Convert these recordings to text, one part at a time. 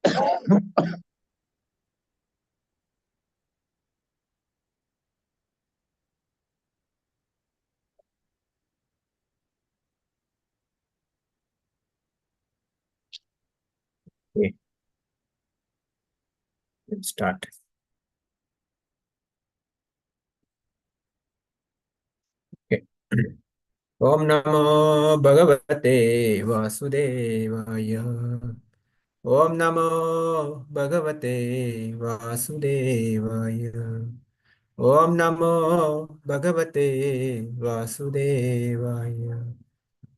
Okay. Let's start. Okay. Om Namo Bhagavate Vasudevaya. Om Namo Bhagavate Vasudevaya. Om Namo Bhagavate Vasudevaya.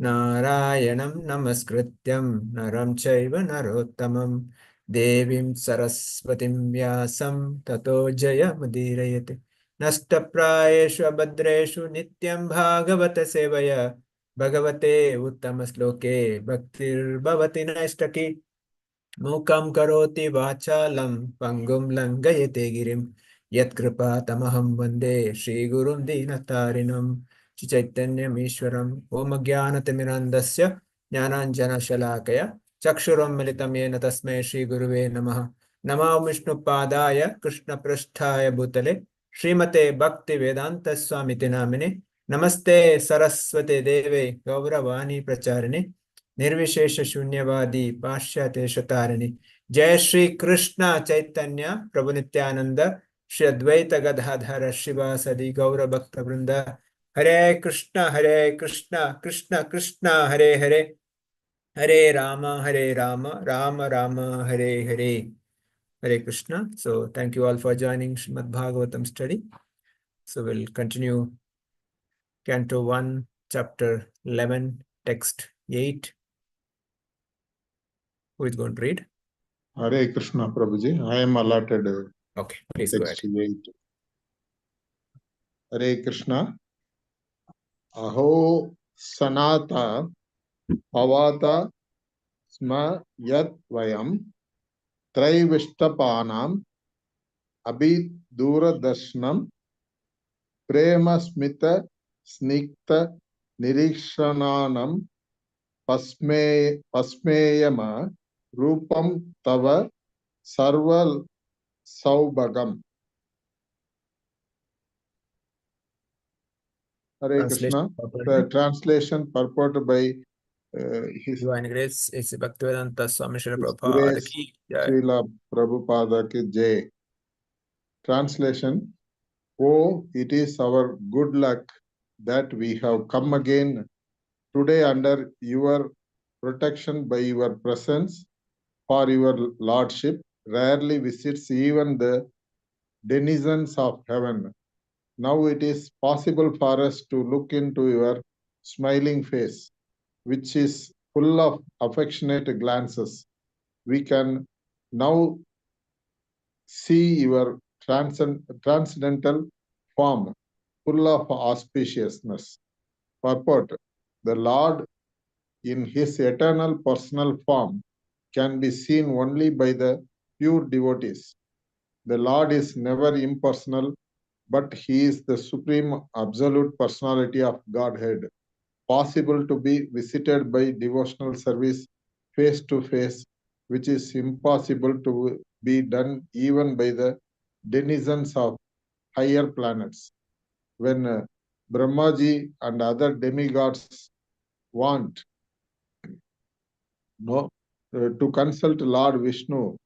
Narayanam Namaskrityam Naram Chaiva Narottamam Devim Saraswatim Vyasam Tato Jayamudirayate. Nashtaprayeshu abhadreshu nityam bhagavata sevaya bhagavate uttama sloke bhaktir bhavati naistaki mukam karoti vachalam pangum langayate girim yat kripa tamaham vande shri gurum dinatarinam chaitanyam ishwaram om jnanatimirandasya jnananjana shalakaya chakshuram militam yena tasmai shri guruve namaha नमो विष्णुपादाय कृष्णपृष्ठाय भूतले श्रीमते भक्ति वेदांत स्वामिति नामिने नमस्ते सरस्वते देवे गौरवाणी प्रचारिणे निर्विशेष शून्यवादी पाश्चात्य शतारिणे जय श्री कृष्ण चैतन्य प्रभु नित्यानंद श्री अद्वैत गदाधर शिवासदि गौर भक्त वृंद हरे Krishna Krishna Krishna Hare Hare Hare Ram Ram Ram Hare Hare. Hare Krishna. So thank you all for joining Srimad Bhagavatam study. So we'll continue Canto 1, Chapter 11, Text 8. Who is going to read? Hare Krishna, Prabhuji. I am allotted. Okay, please go ahead. 8. Hare Krishna. Aho sanata pavata sma yat vayam traivistapanam abhi duradarshanam prema smita snikta nirikshananam pasmeyama rupam tava sarva saubhagam. Hare Krishna. The translation purported by His Divine Grace is Bhaktivedanta Swami Srila Prabhupada Grace ki jai. Srila Prabhupada ki jai. Translation: Oh, it is our good luck that we have come again today under your protection by your presence, for your Lordship rarely visits even the denizens of heaven. Now it is possible for us to look into your smiling face, which is full of affectionate glances. We can now see your transcendental form, full of auspiciousness. Purport: the Lord in his eternal personal form can be seen only by the pure devotees. The Lord is never impersonal, but he is the supreme absolute personality of Godhead, possible to be visited by devotional service face to face, which is impossible to be done even by the denizens of higher planets. When Brahmaji and other demigods want to consult Lord Vishnu,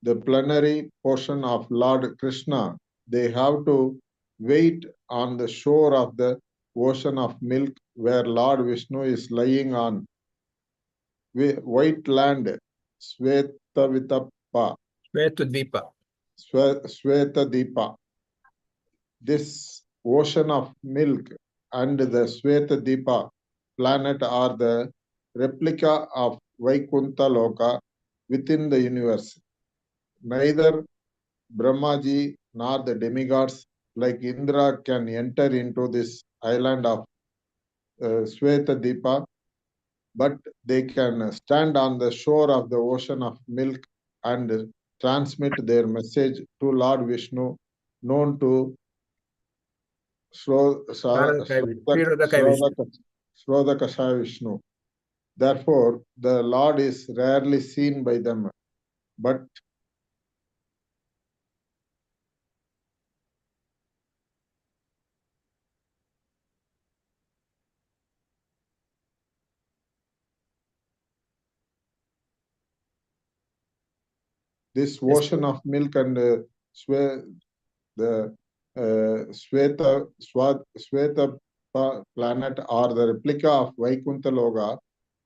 the plenary portion of Lord Krishna, they have to wait on the shore of the ocean of milk where Lord Vishnu is lying on white land, Svetadvipa. Svetadvipa. This ocean of milk and the Svetadvipa planet are the replica of Vaikuntha Loka within the universe. Neither Brahmaji nor the demigods like Indra can enter into this island of Svetadvipa, but they can stand on the shore of the ocean of milk and transmit their message to Lord Vishnu, known to Srodakasha Vishnu. Therefore, the Lord is rarely seen by them. but this ocean of milk and the Sweta planet are the replica of Vaikuntha Loga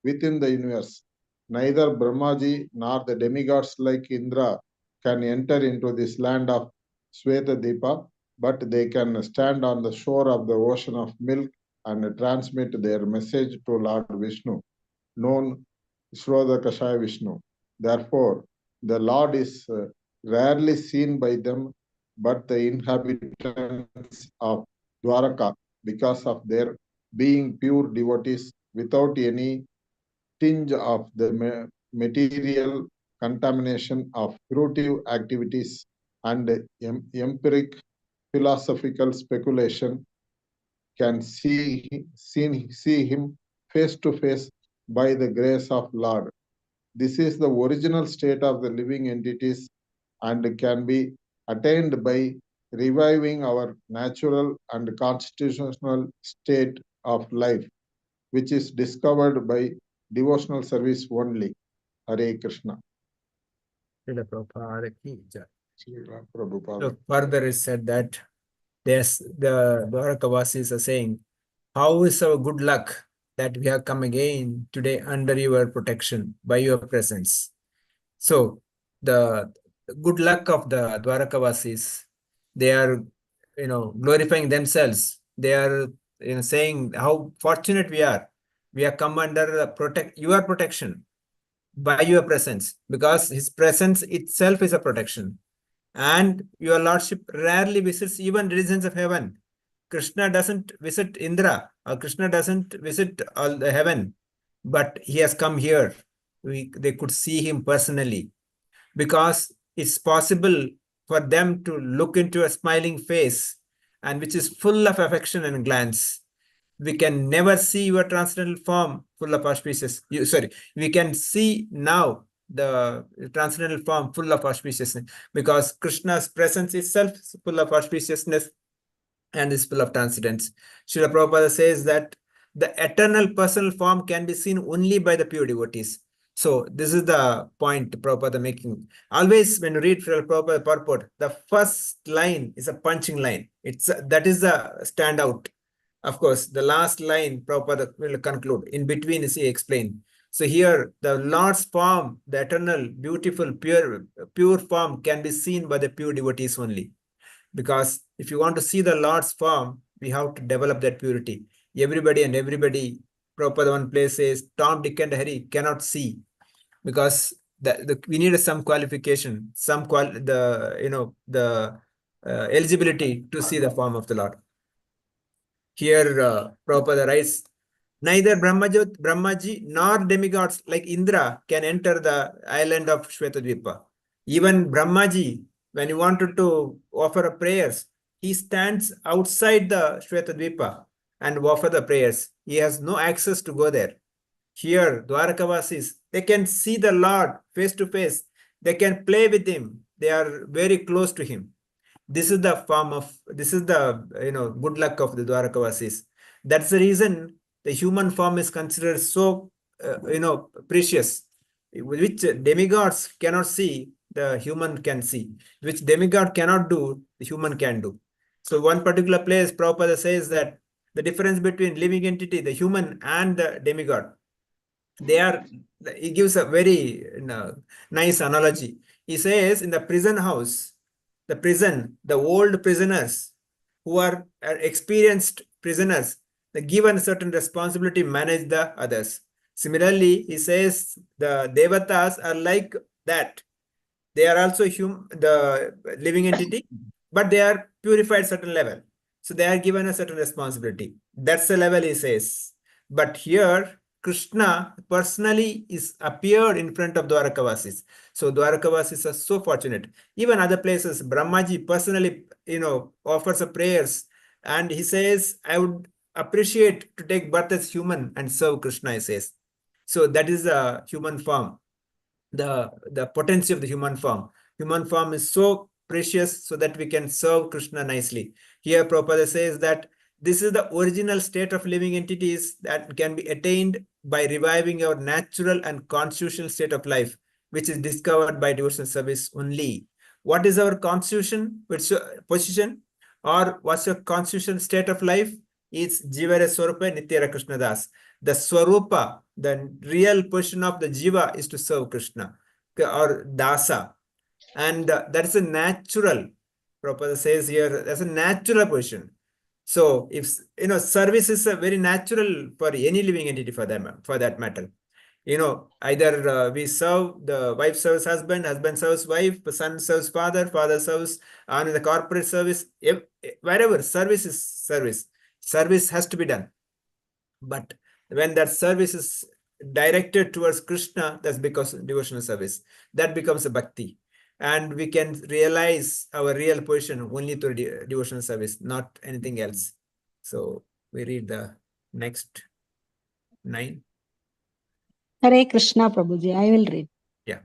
within the universe. Neither Brahmaji nor the demigods like Indra can enter into this land of Sweta Deepa, but they can stand on the shore of the ocean of milk and transmit their message to Lord Vishnu, known Shrodha Vishnu. Therefore, the Lord is rarely seen by them, but the inhabitants of Dwaraka, because of their being pure devotees without any tinge of the material contamination of fruitive activities and empiric philosophical speculation, can see him face to face by the grace of Lord. This is the original state of the living entities and can be attained by reviving our natural and constitutional state of life, which is discovered by devotional service only. Hare Krishna. Srila Prabhupada ki jai. Srila Prabhupada. So further is said that the Dwarkavasis are saying, how is our good luck that we have come again today under your protection, by your presence. So the good luck of the Dwarkavasis, they are, glorifying themselves. They are, saying how fortunate we are. We have come under your protection by your presence, because his presence itself is a protection. And your lordship rarely visits even regions of heaven. Krishna doesn't visit Indra, or Krishna doesn't visit all the heaven, but he has come here. They could see him personally, because it's possible for them to look into a smiling face, and which is full of affection and glance. We can never see your transcendental form full of auspicious. We can see now the transcendental form full of auspiciousness, because Krishna's presence itself is full of auspiciousness and is full of transcendence. Srila Prabhupada says that the eternal personal form can be seen only by the pure devotees. So this is the point Prabhupada making. Always when you read Srila Prabhupada purport, the first line is a punching line. That is the standout. Of course, the last line Prabhupada will conclude. In between is he explained. So here, the Lord's form, the eternal, beautiful, pure form can be seen by the pure devotees only. Because if you want to see the Lord's form, we have to develop that purity. Everybody, Prabhupada one place says, Tom, Dick, and Harry cannot see, because we need some qualification, eligibility to see the form of the Lord. Here, Prabhupada writes, neither Brahmaji nor demigods like Indra can enter the island of Shvetadvipa. Even Brahmaji, when he wanted to offer prayers, he stands outside the Shvetadvipa and offer the prayers. He has no access to go there. Here, Dwarkavasis, they can see the Lord face to face. They can play with him. They are very close to him. This is the good luck of the Dwarkavasis. That's the reason the human form is considered so, precious, which demigods cannot see, the human can see. Which demigod cannot do, the human can do. So one particular place, Prabhupada says that the difference between living entity, the human, and the demigod, he gives a very nice analogy. He says in the prison house, the old prisoners who are experienced prisoners, they're given certain responsibility to manage the others. Similarly, he says the devatas are like that. They are also the living entity, but they are purified certain level. So they are given a certain responsibility. That's the level he says. But here, Krishna personally is appeared in front of Dwarkavasis. So Dwarkavasis are so fortunate. Even other places, Brahmaji personally, offers a prayers, and he says, I would appreciate to take birth as human and serve Krishna, he says. So that is a human form. the potency of the human form. Human form is so precious so that we can serve Krishna nicely. Here Prabhupada says that this is the original state of living entities that can be attained by reviving our natural and constitutional state of life, which is discovered by devotional service only. What is our constitution? Which position? Or what's your constitutional state of life? It's Jivara Swarupa Nityara Krishna Das. The Swarupa, the real position of the Jiva is to serve Krishna or Dasa. And that's a natural, Prabhupada says here, that's a natural position. So if, service is a very natural for any living entity for that matter. Either we serve, the wife serves husband, husband serves wife, the son serves father, father serves on the corporate service, wherever service is service. Service has to be done. But when that service is directed towards Krishna, that's because devotional service. That becomes a bhakti. And we can realize our real position only through devotional service, not anything else. So we read the next 9. Hare Krishna, Prabhuji. I will read. Yeah.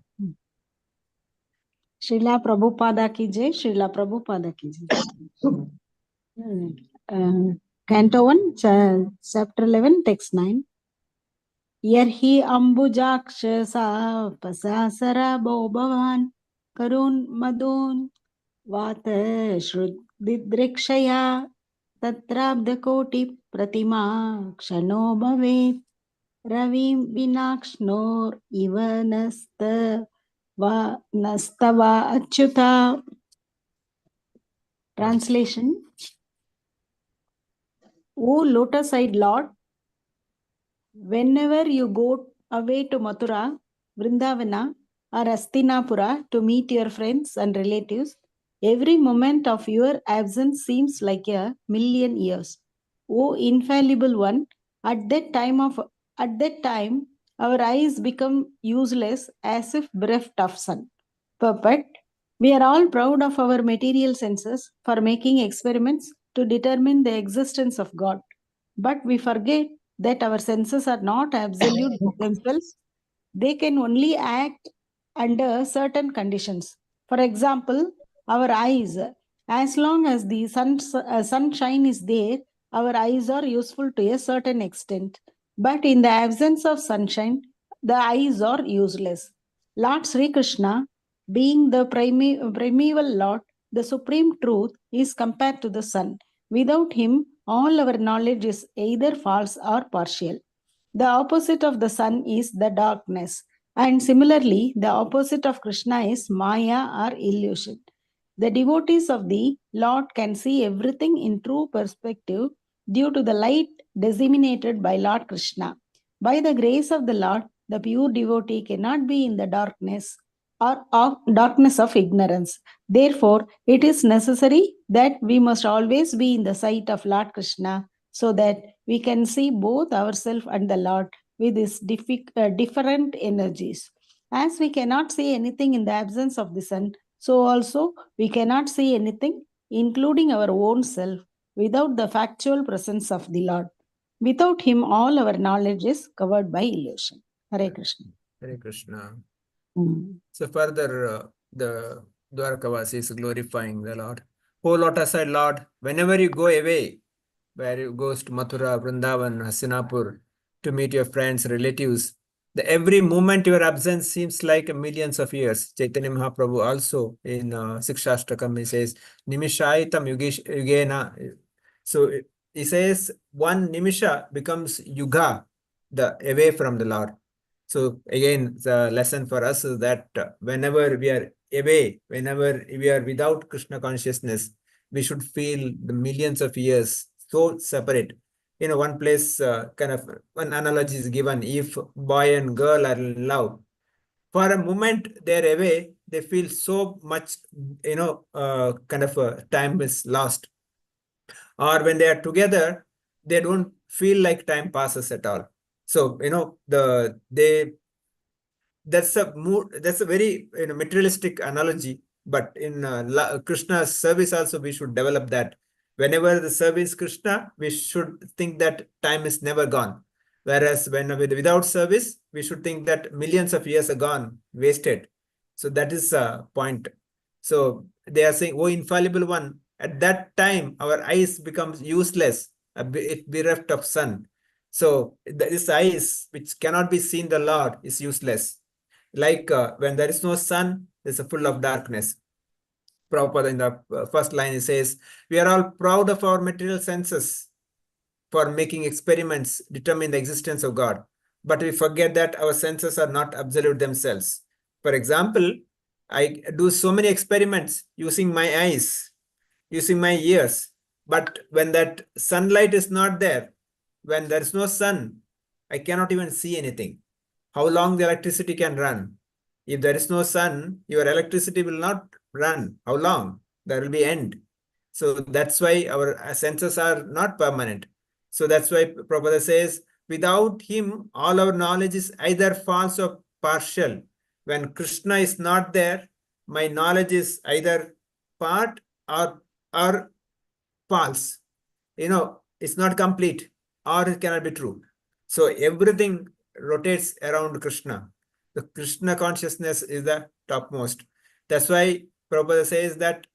Srila Prabhupada ki jai, Srila Prabhupada ki jai. Canto 1, chapter 11, text 9. Yarhi ambujakshasa pasasara bhavan karun madun vata shrudidrikshaya tatrabdakoti pratima kshano bhavet ravim vinakšnor iva nastava achyuta. Translation. O lotus-eyed Lord, whenever you go away to Mathura, Vrindavana, or Astinapura to meet your friends and relatives, every moment of your absence seems like a million years. O infallible one, at that time, our eyes become useless as if bereft of sun. But we are all proud of our material senses for making experiments to determine the existence of God. But we forget that our senses are not absolute themselves. They can only act under certain conditions. For example, our eyes, as long as the sunshine is there, our eyes are useful to a certain extent. But in the absence of sunshine, the eyes are useless. Lord Sri Krishna, being the primeval Lord, the supreme truth, is compared to the sun. Without him, all our knowledge is either false or partial. The opposite of the sun is the darkness. And similarly, the opposite of Krishna is Maya or illusion. The devotees of the Lord can see everything in true perspective due to the light disseminated by Lord Krishna. By the grace of the Lord, the pure devotee cannot be in the darkness or darkness of ignorance. Therefore, it is necessary that we must always be in the sight of Lord Krishna so that we can see both ourselves and the Lord with his different energies. As we cannot see anything in the absence of the sun, so also we cannot see anything, including our own self, without the factual presence of the Lord. Without him, all our knowledge is covered by illusion. Hare Krishna. Hare Krishna. So further, the Dwarkavasi is glorifying the Lord. O lotus-eyed Lord, whenever you go away, where you goes to Mathura, Vrindavan, Hastinapur, to meet your friends, relatives, every moment your absence seems like millions of years. Chaitanya Mahaprabhu also in Sikshashtakam, he says, Nimishaitam Yugena. So he says, one Nimisha becomes Yuga, the away from the Lord. So again, the lesson for us is that whenever we are away, whenever we are without Krishna consciousness, we should feel the millions of years so separate. One place, kind of one analogy is given. If boy and girl are in love, for a moment they're away, they feel so much, kind of time is lost. Or when they are together, they don't feel like time passes at all. So, that's a very materialistic analogy, but in Krishna's service also we should develop that. Whenever the service Krishna, we should think that time is never gone. Whereas when without service, we should think that millions of years are gone, wasted. So that is a point. So they are saying, "Oh, infallible one, at that time our eyes becomes useless, it bereft of sun." So this eyes which cannot be seen the Lord is useless. Like when there is no sun, it's full of darkness. Prabhupada in the first line, he says, "We are all proud of our material senses for making experiments determine the existence of God. But we forget that our senses are not absolute themselves. For example, I do so many experiments using my eyes, using my ears. But when that sunlight is not there, when there is no sun, I cannot even see anything. How long the electricity can run? If there is no sun, your electricity will not run. How long? There will be end. So that's why our senses are not permanent. So that's why Prabhupada says, without him, all our knowledge is either false or partial. When Krishna is not there, my knowledge is either part or false. It's not complete or it cannot be true. So everything rotates around Krishna. The Krishna consciousness is the topmost. That's why Prabhupada says that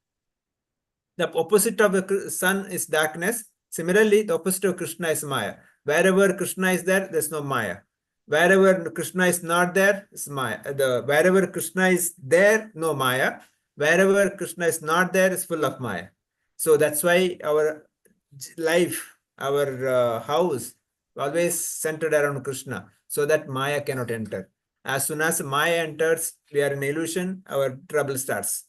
the opposite of the sun is darkness. Similarly, the opposite of Krishna is Maya. Wherever Krishna is there, there's no Maya. Wherever Krishna is not there, is Maya. Wherever Krishna is there, no Maya. Wherever Krishna is not there, is full of Maya. So that's why our life, our house, always centered around Krishna, so that Maya cannot enter. As soon as Maya enters, we are in illusion, our trouble starts.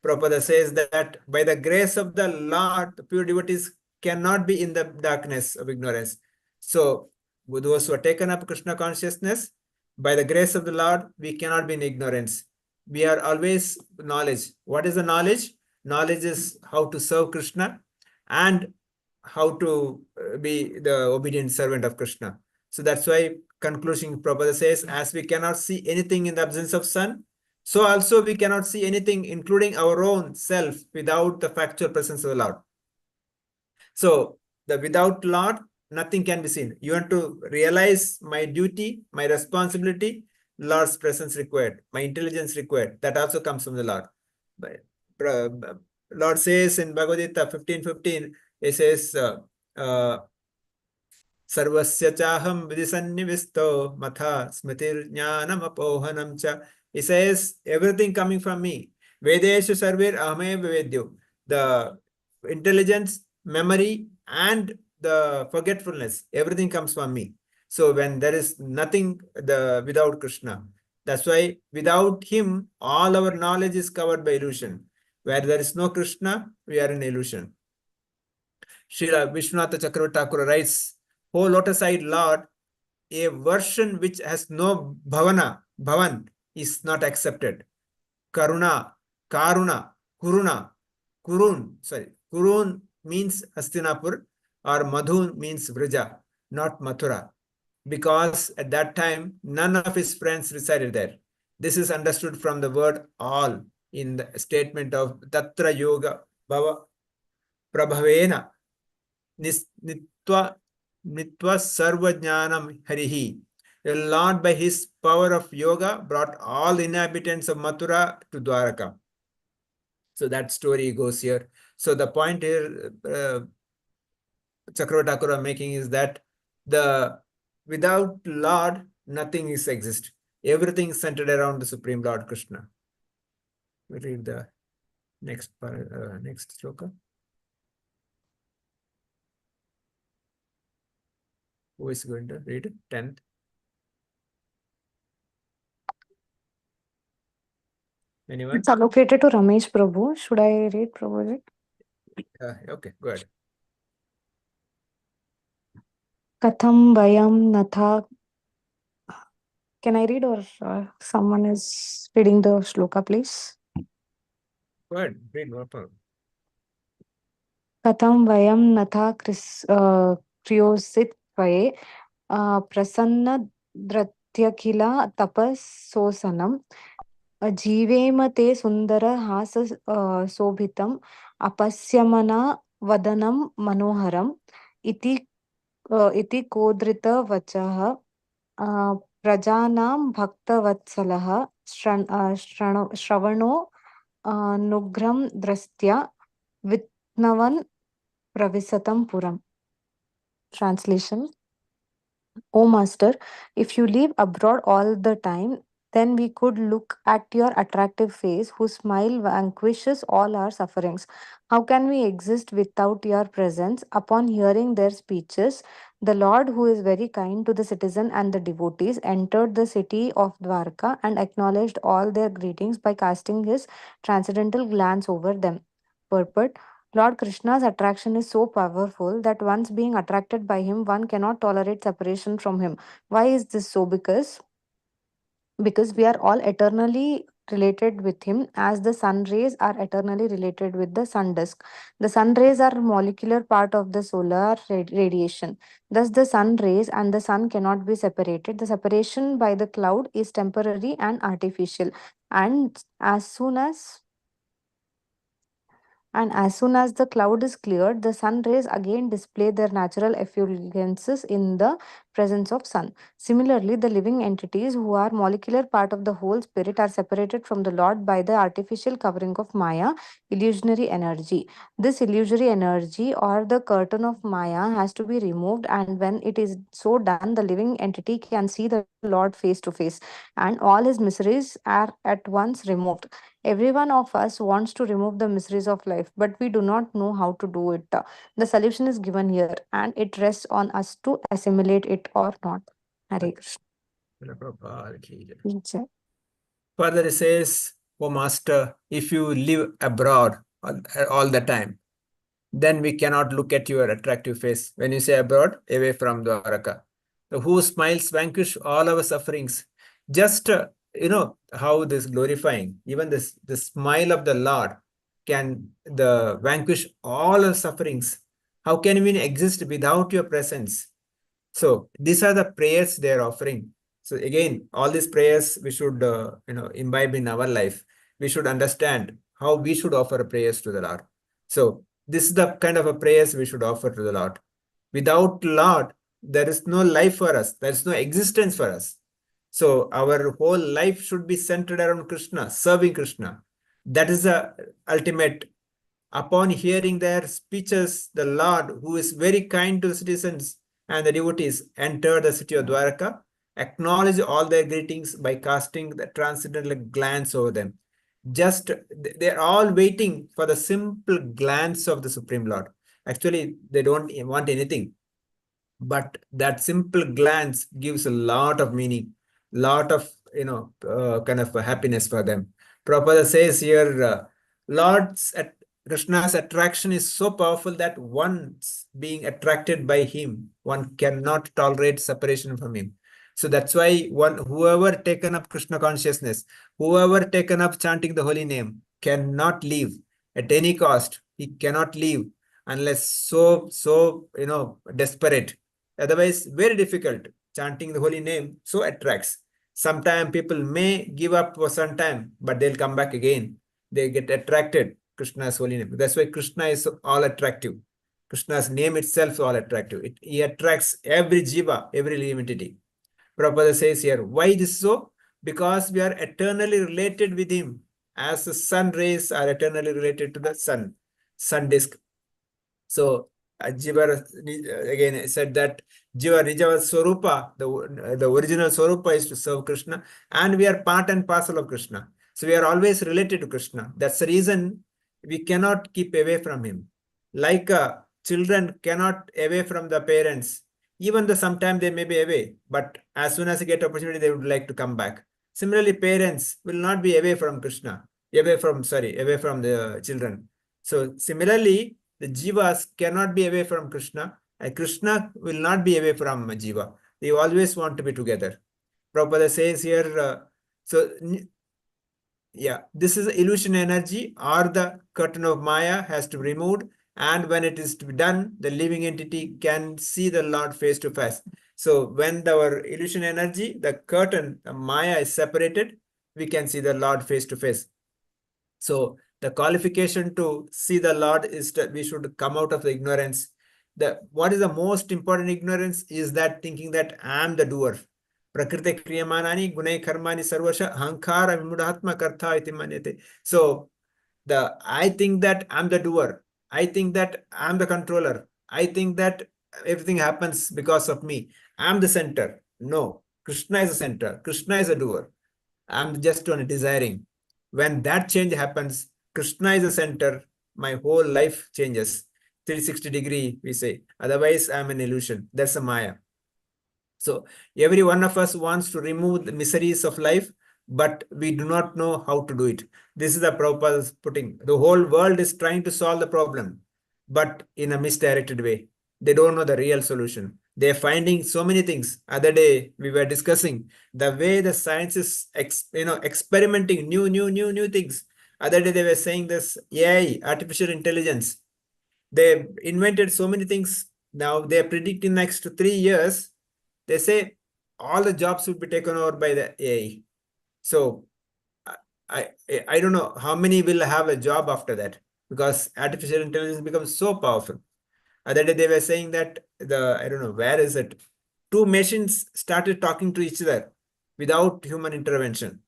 Prabhupada says that by the grace of the Lord, the pure devotees cannot be in the darkness of ignorance. So, with those who are taken up Krishna consciousness, by the grace of the Lord, we cannot be in ignorance. We are always knowledge. What is the knowledge? Knowledge is how to serve Krishna and how to be the obedient servant of Krishna. So that's why conclusion Prabhupada says, as we cannot see anything in the absence of sun, so also we cannot see anything, including our own self, without the factual presence of the Lord. So the without Lord, nothing can be seen. You want to realize my duty, my responsibility, Lord's presence required, my intelligence required. That also comes from the Lord. Lord says in Bhagavad Gita 15:15, he says, Sarvasya chaham vidisannivistho matha smritir jnanam apohanam cha. He says, everything coming from me. Vedeshu sarvir ahame vedyo. The intelligence, memory, and the forgetfulness, everything comes from me. So when there is nothing without Krishna, that's why without him, all our knowledge is covered by illusion. Where there is no Krishna, we are in illusion. Srila Vishwanath Chakravarti Thakur writes, "O lotus-eyed Lord, a version which has no bhavan is not accepted. Karuna, Kurun means Hastinapur, or Madhun means Vrija, not Mathura, because at that time none of his friends resided there. This is understood from the word all in the statement of Tatra Yoga Bhava Prabhavena Nitva Sarvajnanam Harihi. The Lord, by his power of yoga, brought all the inhabitants of Mathura to Dwaraka. So that story goes here. So the point here, Chakravarti Thakur making is that without Lord, nothing is exist. Everything is centered around the Supreme Lord Krishna. We read the next sloka. Who is going to read 10th? Anyone? It's allocated to Ramesh Prabhu. Should I read Prabhuji? Okay, go ahead. Katham Vayam Natha. Can I read, or someone is reading the shloka, please? Go ahead, read, no problem. Katham Vayam Natha Kriyosit Tvaye Prasanna Dratyakila Tapas Sosanam Jeevema Te Sundara Hasa Sobhitam Apasyamana Vadanam Manoharam Iti इति कोद्रित वचः प्रजानां भक्तवत्सलः श्रवणो नुग्रं द्रष्ट्या वित्नवन् प्रविशतं पुरम्. Translation. O Master, if you live abroad all the time, then we could look at your attractive face, whose smile vanquishes all our sufferings. How can we exist without your presence? Upon hearing their speeches, the Lord, who is very kind to the citizen and the devotees, entered the city of Dwarka and acknowledged all their greetings by casting his transcendental glance over them. Purport. Lord Krishna's attraction is so powerful that once being attracted by him, one cannot tolerate separation from him. Why is this so? Because we are all eternally related with him, as the sun rays are eternally related with the sun disk. The sun rays are molecular part of the solar radiation. Thus the sun rays and the sun cannot be separated. The separation by the cloud is temporary and artificial, and as soon as the cloud is cleared, the sun rays again display their natural effulgences in the presence of sun. Similarly, the living entities who are molecular part of the whole spirit are separated from the Lord by the artificial covering of Maya, illusionary energy. This illusory energy or the curtain of Maya has to be removed, and when it is so done, the living entity can see the Lord face to face, and all his miseries are at once removed. Every one of us wants to remove the miseries of life, but we do not know how to do it. The solution is given here, and it rests on us to assimilate it or not. Hare Krishna. Jai. Further it says, O Master, if you live abroad all the time, then we cannot look at your attractive face. When you say abroad, away from Dwaraka. So whose smiles vanquish all our sufferings. Just, how this glorifying, even this, the smile of the Lord can vanquish all our sufferings. How can we exist without your presence? So these are the prayers they are offering. So again, all these prayers we should, imbibe in our life. We should understand how we should offer prayers to the Lord. So this is the kind of a prayers we should offer to the Lord. Without Lord, there is no life for us. There is no existence for us. So our whole life should be centered around Krishna, serving Krishna. That is the ultimate. Upon hearing their speeches, the Lord, who is very kind to the citizens and the devotees, entered the city of Dwaraka, acknowledged all their greetings by casting the transcendental glance over them. Just, they're all waiting for the simple glance of the Supreme Lord. Actually, they don't want anything. But that simple glance gives a lot of meaning, lot of, kind of happiness for them. Prabhupada says here, Krishna's attraction is so powerful that once being attracted by him, one cannot tolerate separation from him. So that's why whoever taken up Krishna consciousness, whoever taken up chanting the holy name, cannot leave at any cost. He cannot leave unless so desperate. Otherwise, very difficult. Chanting the holy name so attracts. Sometimes people may give up for some time, but they'll come back again. They get attracted. Krishna's holy name. That's why Krishna is all attractive. Krishna's name itself is all attractive. He attracts every jiva, every living entity. Prabhupada says here, why this so? Because we are eternally related with him. As the sun rays are eternally related to the sun disk. So Jiva again said that Jiva Nijava Swarupa, the original Swarupa is to serve Krishna, and we are part and parcel of Krishna. So we are always related to Krishna. That's the reason we cannot keep away from him. Like children cannot away from the parents, even though sometimes they may be away, but as soon as they get opportunity, they would like to come back. Similarly, parents will not be away from Krishna, away from the children. So similarly, the jivas cannot be away from Krishna, and Krishna will not be away from jiva. They always want to be together. Prabhupada says here, this is illusion energy, or the curtain of Maya has to be removed, and when it is to be done, the living entity can see the Lord face to face. So when our illusion energy, the curtain, the Maya is separated, we can see the Lord face to face. So the qualification to see the Lord is that we should come out of the ignorance. what is the most important ignorance is that thinking that I am the doer. Prakriti kriyamanani gunai karmani sarvasha ahankara vimudatma kartha iti manyate. So I think that I'm the doer. I think that I'm the controller. I think that everything happens because of me. I'm the center. No, Krishna is the center. Krishna is a doer. I'm just on desiring. When that change happens, Krishna is the center, my whole life changes. 360-degree, we say. Otherwise, I'm an illusion. That's a Maya. So every one of us wants to remove the miseries of life, but we do not know how to do it. This is the Prabhupada's putting. The whole world is trying to solve the problem, but in a misdirected way. They don't know the real solution. They're finding so many things. Other day we were discussing the way the science is experimenting new things. Other day they were saying this AI, artificial intelligence. They invented so many things. Now they're predicting next 3 years. They say all the jobs will be taken over by the AI. So I I don't know how many will have a job after that, because artificial intelligence becomes so powerful. Other day they were saying that I don't know, where is it? Two machines started talking to each other without human intervention.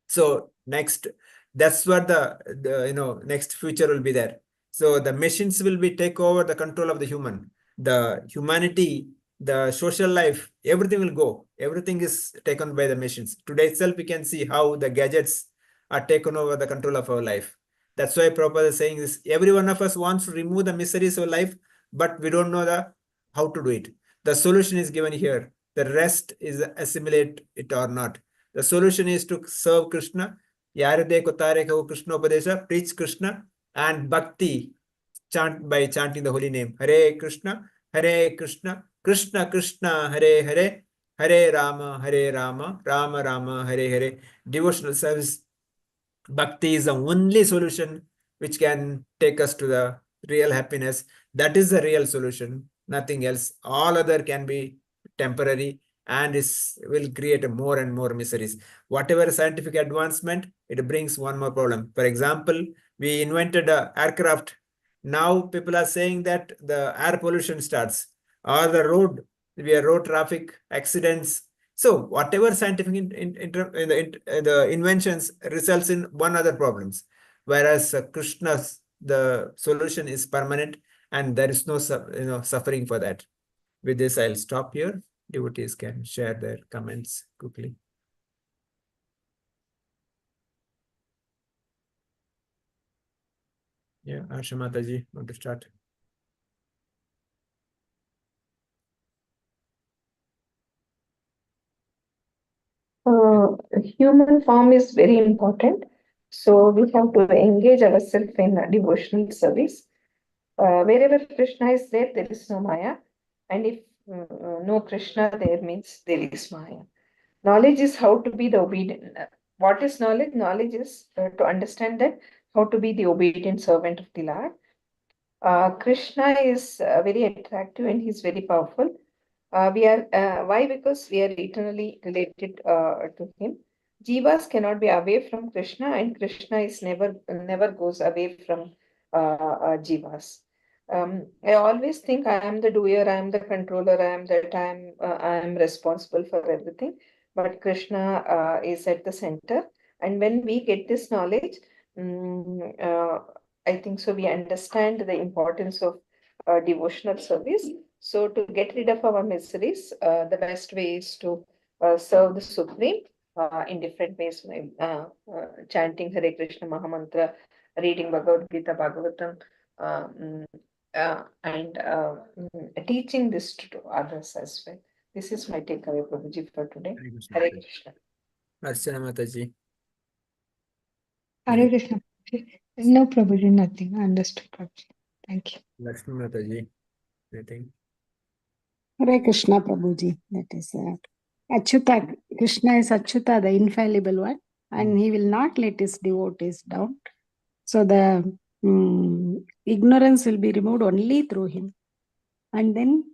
So that's what the next future will be there. So the machines will be take over the control of the human. The humanity, the social life, everything will go. Everything is taken by the machines. Today itself, we can see how the gadgets are taken over the control of our life. That's why Prabhupada is saying this. Every one of us wants to remove the miseries of life, but we don't know how to do it. The solution is given here. The rest is assimilate it or not. The solution is to serve Krishna. Yarade kotare ko Krishna Upadesha, preach Krishna, and bhakti by chanting the holy name. Hare Krishna, Krishna Krishna, Hare Hare, Hare Rama, Rama Rama, Hare Hare. Devotional service. Bhakti is the only solution which can take us to the real happiness. That is the real solution, nothing else. All other can be temporary and will create more and more miseries. Whatever scientific advancement, it brings one more problem. For example, we invented a aircraft. Now people are saying that the air pollution starts, or the road traffic accidents. So whatever scientific the inventions results in one other problems, whereas Krishna's the solution is permanent, and there is no suffering for that. With this, I'll stop here. Devotees can share their comments quickly. Yeah, Asha Mataji, want to start? Human form is very important. So we have to engage ourselves in devotional service. Wherever Krishna is there, there is no Maya. And if no Krishna there means there is Maya. Knowledge is how to be the obedient. What is knowledge? Knowledge is to understand that how to be the obedient servant of the Lord. Krishna is very attractive and he's very powerful. Why? Because we are eternally related to him. Jivas cannot be away from Krishna, and Krishna is never goes away from Jivas. I always think I am the doer, I am the controller, I am responsible for everything. But Krishna is at the center, and when we get this knowledge, I think so we understand the importance of devotional service. So to get rid of our miseries, the best way is to serve the Supreme in different ways, chanting Hare Krishna Mahamantra, reading Bhagavad Gita, Bhagavatam, and teaching this to others as well. This is my takeaway, Prabhuji, for today. Hare Krishna. Archana Mataji. Hare Krishna. No, Prabhuji, nothing. I understood, Prabhuji. Thank you. Lakshmi Mataji, anything? Hare Krishna, Prabhuji. That is Achyuta. Krishna is Achyuta, the infallible one, and he will not let his devotees down. So the ignorance will be removed only through him. And then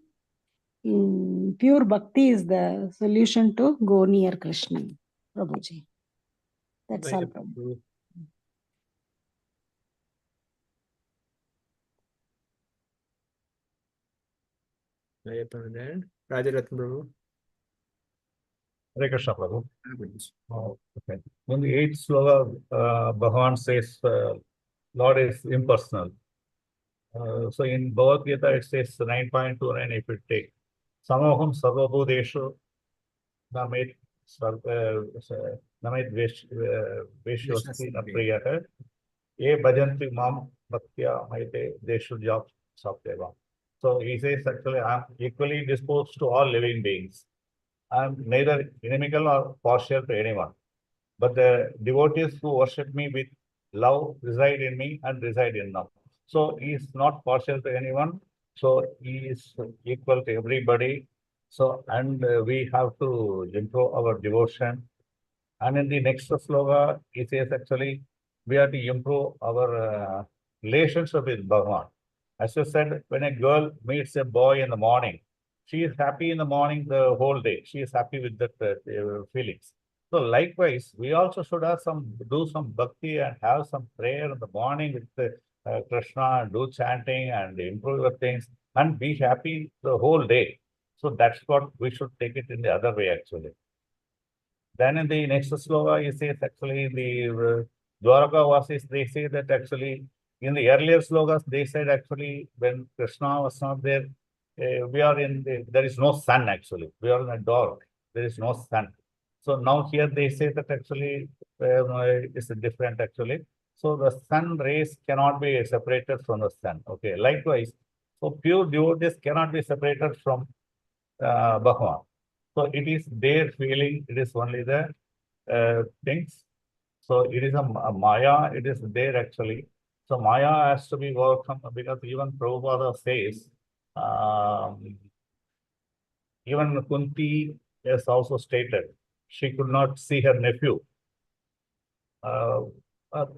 pure bhakti is the solution to go near Krishna, Prabhuji. That's all, Prabhuji. Mariappan there. Rajaratna Prabhu. Hare Krishna, Prabhu. Okay. In the 8th sloka, Bhagavan says, Lord is impersonal. So in Bhagavad Gita, it says 9.29, if you take, Samoham Sarvabhudeshu Namit Veshwasti Napriyaha Ye Bhajanti Mam Bhaktya Maite Deshu Jap Sapdeva. So he says, actually, I am equally disposed to all living beings. I am neither inimical or partial to anyone. But the devotees who worship me with love reside in me and reside in them. So he is not partial to anyone. So he is equal to everybody. So, and we have to improve our devotion. And in the next sloka, it says actually, we have to improve our relationship with Bhagavan. As you said, when a girl meets a boy in the morning, she is happy in the morning the whole day. She is happy with that feelings. So likewise, we also should have do some bhakti and have some prayer in the morning with Krishna, and do chanting and improve your things and be happy the whole day. So that's what we should take it in the other way actually. Then in the next sloka, he says actually the Dwaraka Vasis, they say that actually in the earlier slokas, they said actually when Krishna was not there, there is no sun actually. We are in a dark, there is no sun. So now here they say that actually it's different actually. So the sun rays cannot be separated from the sun. Okay, likewise, so pure devotees cannot be separated from Bhagavan. So it is their feeling, it is only the things. So it is a Maya, it is there actually. So Maya has to be overcome because even Prabhupada says, even Kunti has also stated she could not see her nephew. But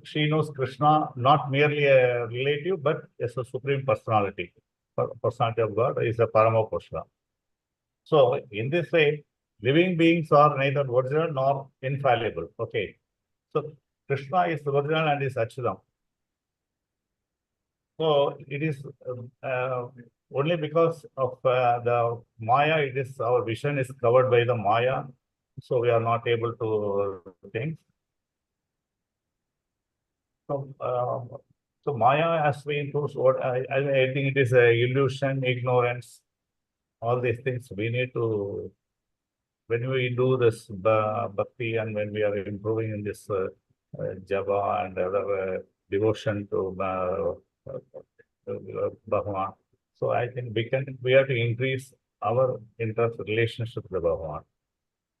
she knows Krishna not merely a relative, but as a supreme personality. Personality of God is a Parama Puruša. So in this way, living beings are neither original nor infallible. Okay. So Krishna is original and is Achyutam. So it is only because of the Maya, it is our vision is covered by the Maya. So we are not able to think. So Maya has been includes what I think it is a illusion, ignorance, all these things we need to, when we do this bhakti and when we are improving in this japa and other devotion to Bhagavan. So I think we have to increase our interest relationship with Bhagavan.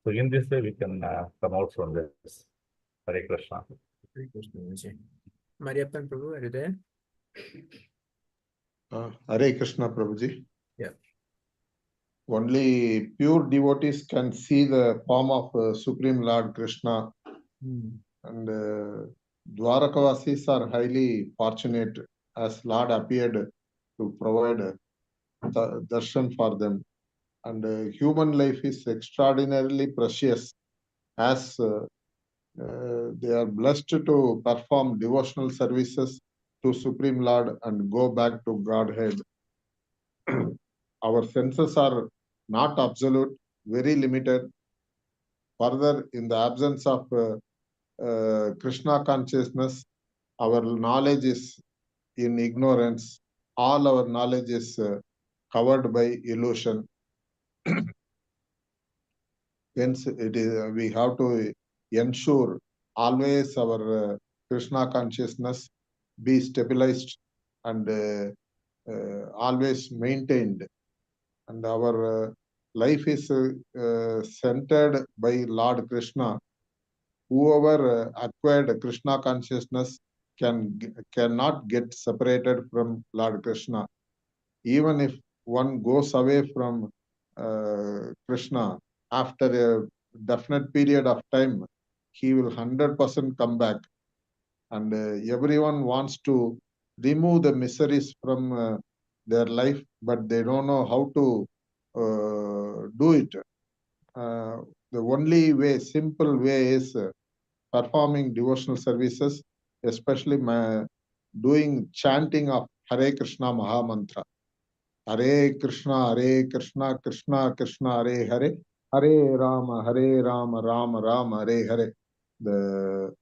So in this way we can come out from this. Hare Krishna. Hare Krishna, Vijay. Mariappan Prabhu, are you there? Hare Krishna, Prabhuji. Yeah. Only pure devotees can see the form of Supreme Lord Krishna. And Dwarakavasis are highly fortunate as Lord appeared to provide the darshan for them. And human life is extraordinarily precious as they are blessed to perform devotional services to Supreme Lord and go back to Godhead. Our senses are not absolute, very limited. Further, in the absence of Krishna consciousness, our knowledge is in ignorance. All our knowledge is covered by illusion. Hence, we have to ensure always our Krishna consciousness be stabilized and always maintained. And our life is centered by Lord Krishna. Whoever acquired Krishna consciousness cannot get separated from Lord Krishna. Even if one goes away from Krishna after a definite period of time, he will 100% come back. And everyone wants to remove the miseries from their life, but they don't know how to do it. The only way, simple way is performing devotional services, especially doing chanting of Hare Krishna Maha Mantra. Hare Krishna, Krishna Krishna, Hare Rama, Rama Rama, Hare Hare. The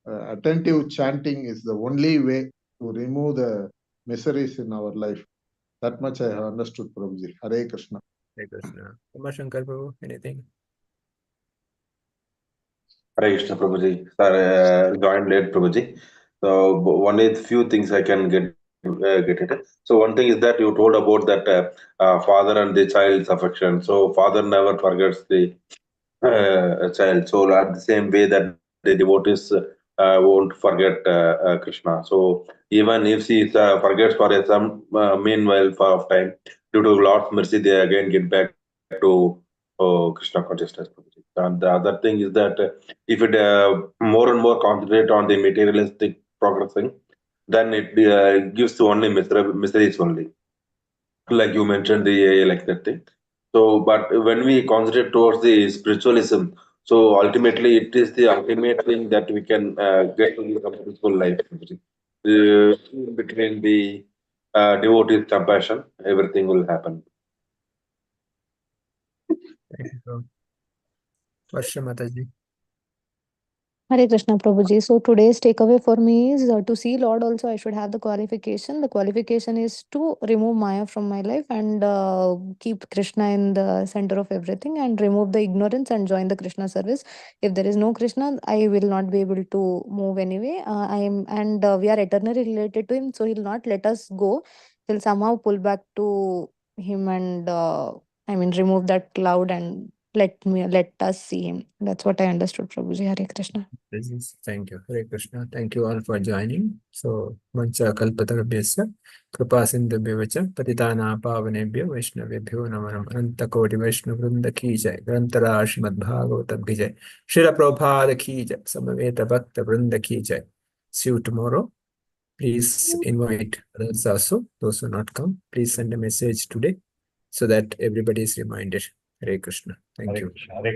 attentive chanting is the only way to remove the miseries in our life. That much I have understood, Prabhuji. Hare Krishna. Hare Krishna. Shankar Prabhu, anything? Hare Krishna, Prabhuji. Sir, joined late, Prabhuji. So only few things I can get it. So one thing is that you told about that father and the child's affection. So father never forgets the child. So at the same way that the devotees won't forget Krishna. So even if she forgets for some meanwhile of time, due to Lord's mercy, they again get back to Krishna consciousness. And the other thing is that if it more and more concentrate on the materialistic progressing, then it gives only miseries only. Like you mentioned, the AA, like that thing. So, but when we concentrate towards the spiritualism, so ultimately it is the ultimate thing that we can get to the peaceful life. Between the devotees' compassion, everything will happen. Thank you. Varsha Mataji. Hare Krishna Prabhuji. So today's takeaway for me is to see Lord also I should have the qualification. The qualification is to remove Maya from my life and keep Krishna in the center of everything and remove the ignorance and join the Krishna service. If there is no Krishna, I will not be able to move anyway. We are eternally related to him, so he'll not let us go. He'll somehow pull back to him and remove that cloud and let us see him. That's what I understood, Prabhuji. Hare Krishna. Thank you. Hare Krishna. Thank you all for joining. So, Mancha Kalpatarabhyasya, Kripa Sindhubhyacha, Patitana Pavanebhyo, Vaishnavebhyo Namaram, Antakoti Vaishnav Vrinda Ki Jai, Grantara Srimad Bhagavatam Ki Jai, Srila Prabhupada Ki Jai, Samaveta Bhakta Vrinda Ki Jai. See you tomorrow. Please invite others also, those who not come. Please send a message today so that everybody is reminded. Hare Krishna. Thank Hare you. Krishna. Hare